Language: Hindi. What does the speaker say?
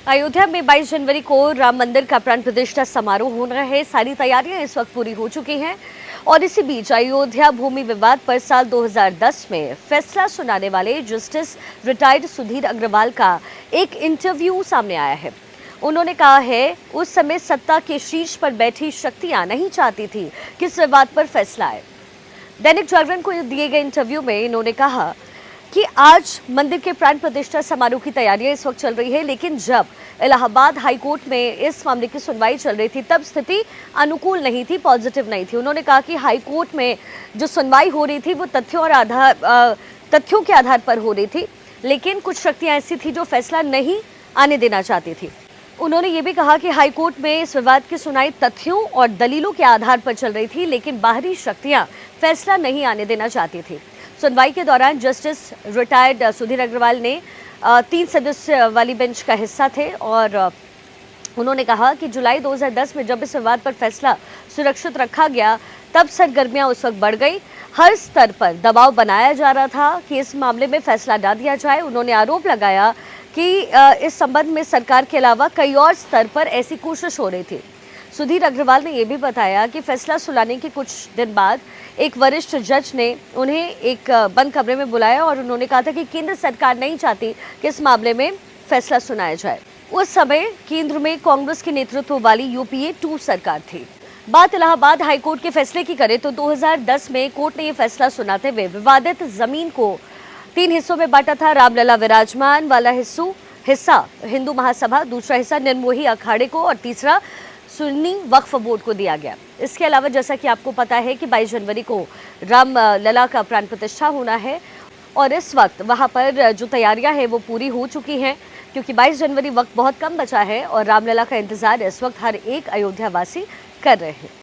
अयोध्या में 22 जनवरी को राम मंदिर का प्राण प्रतिष्ठा समारोह होना है। सारी तैयारियां इस वक्त पूरी हो चुकी हैं और इसी बीच अयोध्या भूमि विवाद पर साल 2010 में फैसला सुनाने वाले जस्टिस रिटायर्ड सुधीर अग्रवाल का एक इंटरव्यू सामने आया है। उन्होंने कहा है उस समय सत्ता के शीर्ष पर बैठी शक्तियां नहीं चाहती थी कि इस विवाद पर फैसला आए। दैनिक जागरण को दिए गए इंटरव्यू में इन्होंने कहा कि आज मंदिर के प्राण प्रतिष्ठा समारोह की तैयारियां इस वक्त चल रही है, लेकिन जब इलाहाबाद हाई कोर्ट में इस मामले की सुनवाई चल रही थी तब स्थिति अनुकूल नहीं थी, पॉजिटिव नहीं थी। उन्होंने कहा कि हाई कोर्ट में जो सुनवाई हो रही थी वो तथ्यों के आधार पर हो रही थी, लेकिन कुछ शक्तियां ऐसी थी जो फैसला नहीं आने देना चाहती थी। उन्होंने ये भी कहा कि हाई कोर्ट में इस विवाद की सुनवाई तथ्यों और दलीलों के आधार पर चल रही थी, लेकिन बाहरी शक्तियां फैसला नहीं आने देना चाहती थी। सुनवाई के दौरान जस्टिस रिटायर्ड सुधीर अग्रवाल ने 3 सदस्य वाली बेंच का हिस्सा थे और उन्होंने कहा कि जुलाई 2010 में जब इस विवाद पर फैसला सुरक्षित रखा गया तब सरगर्मियां उस वक्त बढ़ गई। हर स्तर पर दबाव बनाया जा रहा था कि इस मामले में फैसला ना दिया जाए। उन्होंने आरोप लगाया कि इस संबंध में सरकार के अलावा कई और स्तर पर ऐसी कोशिश हो रही थी। सुधीर अग्रवाल ने यह भी बताया कि फैसला सुनाने के कुछ दिन बाद एक वरिष्ठ जज ने उन्हें एक बंद कमरे में बुलाया और उन्होंने कहा था कि केंद्र सरकार नहीं चाहती कि इस मामले में फैसला सुनाया जाए। उस समय केंद्र में कांग्रेस के नेतृत्व वाली यूपीए 2 सरकार थी। बात इलाहाबाद हाईकोर्ट के फैसले की करें तो 2010 में कोर्ट ने यह फैसला सुनाते हुए विवादित जमीन को 3 हिस्सों में बांटा था। रामलला विराजमान वाला हिस्सा हिंदू महासभा, दूसरा हिस्सा निर्मोही अखाड़े को और तीसरा सुन्नी वक्फ बोर्ड को दिया गया। इसके अलावा जैसा कि आपको पता है कि 22 जनवरी को रामलला का प्राण प्रतिष्ठा होना है और इस वक्त वहां पर जो तैयारियां हैं वो पूरी हो चुकी हैं, क्योंकि 22 जनवरी वक्त बहुत कम बचा है और रामलला का इंतजार इस वक्त हर एक अयोध्या वासी कर रहे हैं।